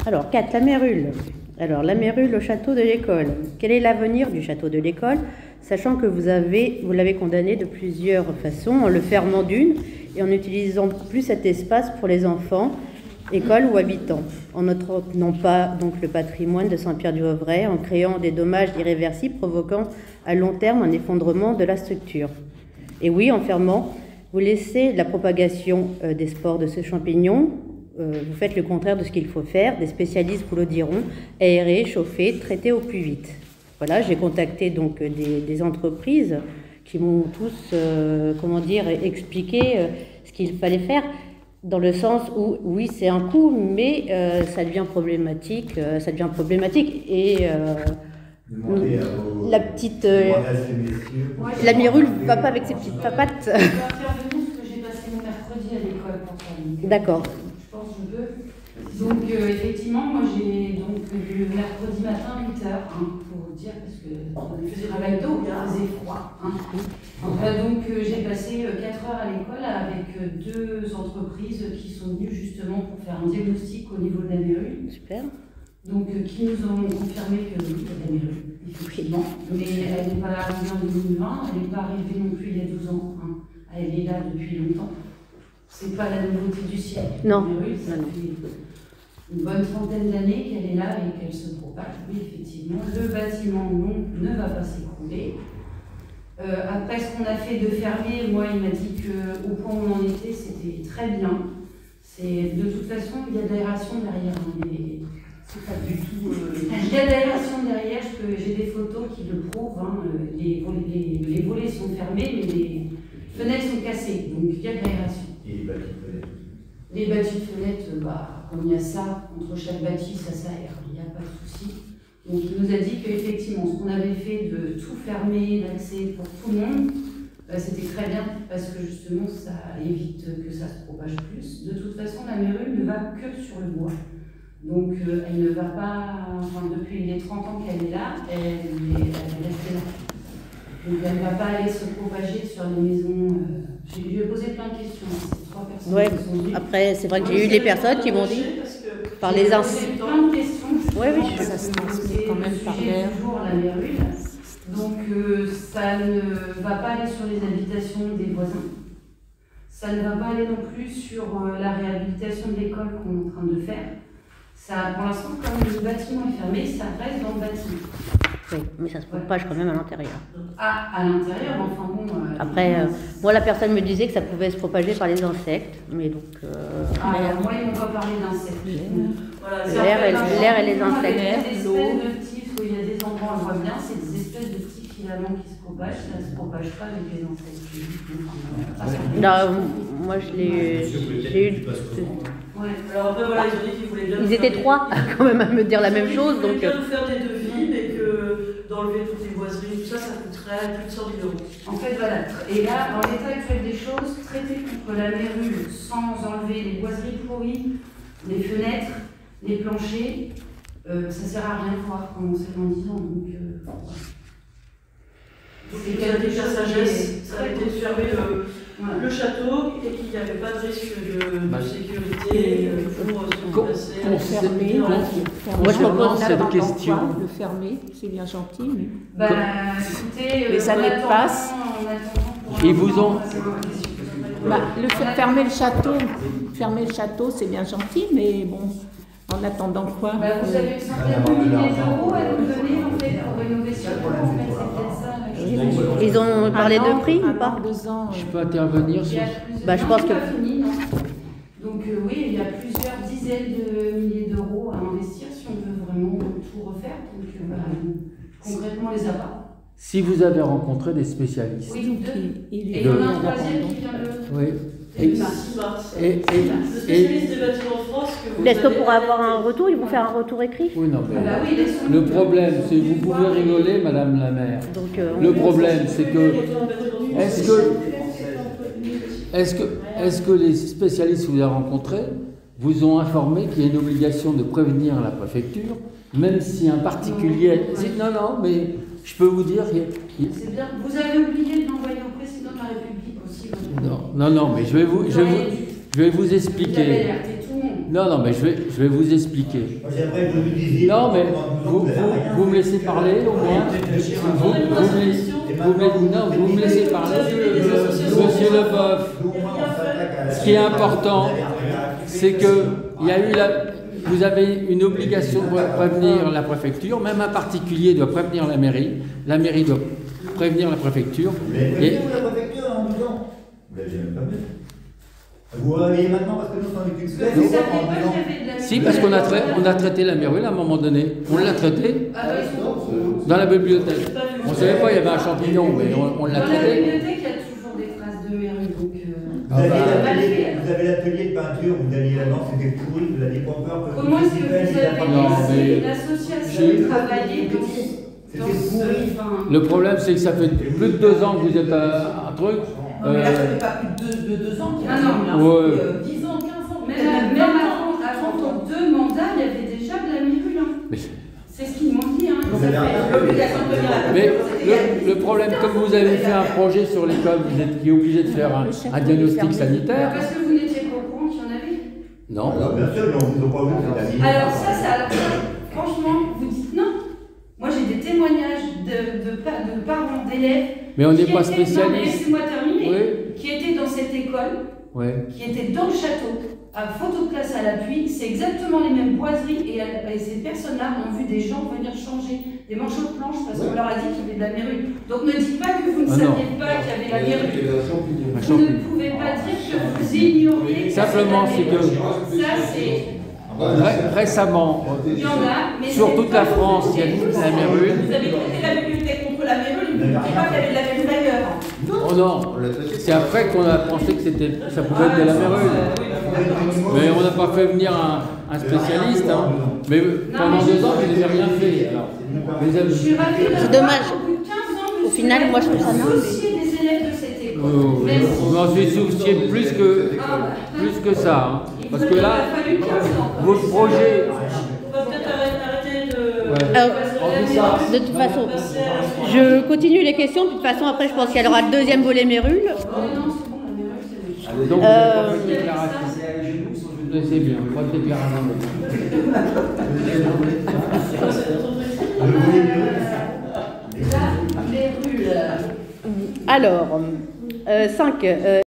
Alors, 4, la mérule. Alors, la mérule au château de l'école. Quel est l'avenir du château de l'école, sachant que vous l'avez condamné de plusieurs façons, en le fermant d'une et en n'utilisant plus cet espace pour les enfants, écoles ou habitants, en n'entretenant pas donc le patrimoine de Saint-Pierre-du-Hauvray, en créant des dommages irréversibles provoquant à long terme un effondrement de la structure. Et oui, en fermant, vous laissez la propagation des spores de ce champignon. Vous faites le contraire de ce qu'il faut faire. Des spécialistes vous le diront: aérer, chauffer, traiter au plus vite. Voilà, j'ai contacté donc des entreprises qui m'ont tous, expliqué ce qu'il fallait faire, dans le sens où, oui, c'est un coût, mais ça devient problématique. Et la petite... la mérule ne va pas avec ses petites papates. Je peux intervenir parce que j'ai passé mon mercredi à l'école pour faire. D'accord. Je pense que je peux. Donc, effectivement, moi j'ai donc le mercredi matin 8h, pour vous dire, parce que on faisait travail tôt, il faisait froid. Donc, j'ai passé 4 heures à l'école avec 2 entreprises qui sont venues justement pour faire un diagnostic au niveau de la mérule. Super. Donc, qui nous ont confirmé que oui, il y a de la mérule, effectivement. Mais elle n'est pas arrivée en 2020, elle n'est pas arrivée non plus il y a 12 ans. Elle est là depuis longtemps. C'est pas la nouveauté du siècle. Non. La mérule, ça fait une bonne trentaine d'années qu'elle est là et qu'elle se propage. Oui, effectivement, le bâtiment ne va pas s'écrouler. Après ce qu'on a fait de fermer, moi, il m'a dit qu'au point où on en était, c'était très bien. De toute façon, il y a de l'aération derrière. C'est pas du tout. Il y a de l'aération derrière, j'ai des photos qui le prouvent. Les volets sont fermés, mais les fenêtres sont cassées. Donc il y a de l'aération. Et les bâtis de fenêtres? Les bâtis de fenêtres, comme il y a ça, entre chaque bâti, ça s'aère, il n'y a pas de souci. Donc il nous a dit qu'effectivement, ce qu'on avait fait de tout fermer, l'accès pour tout le monde, c'était très bien, parce que justement, ça évite que ça se propage plus. De toute façon, la mérule ne va que sur le bois. Donc elle ne va pas, depuis les 30 ans qu'elle est là, elle est restée là. Donc elle ne va pas aller se propager sur les maisons. Je lui ai posé plein de questions. C'est 3 personnes qui sont venues. Après, c'est vrai que j'ai eu des personnes qui m'ont dit par les insectes. Plein de questions. Oui, ça se transmet quand même par l'air. Toujours la mérule. Donc ça ne va pas aller sur les habitations des voisins. Ça ne va pas aller non plus sur la réhabilitation de l'école qu'on est en train de faire. Ça, pour l'instant, comme le bâtiment est fermé, ça reste dans le bâtiment. Oui, mais ça se propage quand même à l'intérieur. À l'intérieur, enfin bon... Après, moi, la personne me disait que ça pouvait se propager par les insectes, mais donc... moi, ils m'ont pas parlé d'insectes. Voilà, l'air et les insectes. Des espèces de petits, où il y a des endroits, on voit bien, c'est des espèces de petits filaments qui se propagent, ça ne se propage pas avec les insectes. Non, moi, j'ai eu... Ouais. Alors après, voilà, ils ont dit qu'ils voulaient bien. Ils étaient 3 quand même à me dire la même chose. Ils voulaient bien nous faire des devis, mais que d'enlever toutes les boiseries, tout ça, ça coûterait plus de 100 000 €. En fait, voilà. Et là, dans l'état actuel des choses, traiter contre la mérule sans enlever les boiseries pourries, les fenêtres, les planchers, ça sert à rien de pouvoir commencer dans 10 ans. Donc, c'est quelque chose de sagesse, ça a été de fermer le château et qu'il n'y avait pas de risque de sécurité pour se passer. Fermer. Moi, je propose cette question. Le fermer, c'est bien gentil, mais. Écoutez, les années passent. Ils vous ont. Fermer le château, c'est bien gentil, mais bon, en attendant quoi? Vous avez une centaine de milliers d'euros à nous donner en fait pour rénover ce château, en fait, c'est peut-être ça. Ils ont parlé de prix ou pas? Je peux intervenir sur... Je pense que... Donc oui, il y a plusieurs dizaines de milliers d'euros à investir si on veut vraiment tout refaire. Donc concrètement, on les a pas. Si vous avez rencontré des spécialistes... Oui, 2. Et il y en a un troisième qui vient de... Oui. Le spécialiste des bâtiments en France que vous Est-ce que pour avoir un retour, ils vont faire un retour écrit? Oui, non, mais le problème, c'est que vous pouvez rigoler, Madame la maire. Donc, le problème, c'est que... Est-ce que les spécialistes que vous avez rencontrés vous ont informé qu'il y a une obligation de prévenir la préfecture, même si un particulier... Non, mais je peux vous dire... C'est bien. Vous avez oublié de l'envoyer au président de la République aussi. Non, mais je vais vous expliquer. Non, non, mais je vais vous expliquer. Moi, j'aimerais que vous me disiez. Non, mais vous me laissez parler au moins. Vous me laissez parler. Monsieur Leboeuf, ce qui est important, c'est que il y a eu vous avez une obligation de prévenir la préfecture, même un particulier doit prévenir la mairie doit prévenir la préfecture. Vous l'avez prévenu la préfecture en 12 ans? Vous l'avez jamais prévenu. Vous réveillez maintenant parce que nous sommes occupés. Vous saviez pas qu'il y avait de la Si, parce qu'on a traité la mérule à un moment donné. On l'a traité dans la bibliothèque. On ne savait pas, il y avait un champignon, mais on l'a Dans la traité. bibliothèque, il y a toujours des traces de mérule, donc... Vous avez l'atelier de peinture, vous alliez là-dedans, c'était pourri, vous n'aviez pas peur que Comment est-ce que vous avez laissé l'association travailler dans c'était pourri. Le problème, c'est que ça fait plus de 2 ans que vous êtes un truc. Non, mais là, ça fait pas plus de 2 ans qu'il y a Ouais. 10 ans, 15 ans. Même avant vos 2 mandats, il y avait déjà de la mérule. Mais- C'est ce qu'ils m'ont dit. Hein. Vous avez l'obligation de venir à la Mais le problème, comme vous avez fait un projet sur l'école, vous êtes obligé de faire un diagnostic sanitaire. Parce que vous n'étiez pas au courant qu'il y en avait. Non. Alors, bien sûr, ils n'ont pas vu que c'était Alors ça, franchement, vous dites non. Moi, j'ai des témoignages de parents d'élèves. Mais on n'est qui pas étaient- Non, mais spécialiste. laissez-moi terminer. Oui. Qui étaient dans cette école, Ouais. qui étaient dans le château, à photo de classe à l'appui. C'est exactement les mêmes boiseries. Et ces personnes-là ont vu des gens venir changer des manchots de planche parce qu'on leur a dit qu'il y avait de la mérule. Donc ne dites pas que vous ne Ah non. saviez pas qu'il y avait de la mérule. Un Vous ne champignon. pouvez pas dire que vous ignoriez. Simplement, c'est que Ça, c'est. récemment, Il y en a, mais sur c'est toute pas la France, il y a de la mérule. Vous avez traité la bibliothèque contre la mérule, vous ne dites pas qu'il y avait de la mérule ailleurs. Oh non, c'est après qu'on a pensé que ça pouvait être de la mérule. Mais on n'a pas fait venir un spécialiste. Hein. Mais pendant 2 ans, vous n'avez rien fait. Alors, Je suis ravie de C'est dommage. Au bout de 15 ans, Au final, moi, je trouve ça normal. normal. Soucier des élèves de cette école. je m'en suis soucié plus que ça. Hein. Parce que là, Il a fallu 15 ans. votre projet. On va peut-être arrêter de... Ouais. Alors, On dit ça. de toute façon, je continue les questions. De toute façon, après, je pense qu'il y aura le deuxième volet mérule. Oh non, c'est bon, la mérule, c'est bon. Donc, Euh, déclaration. C'est bien, pas de déclaration. La mérule. Alors, 5.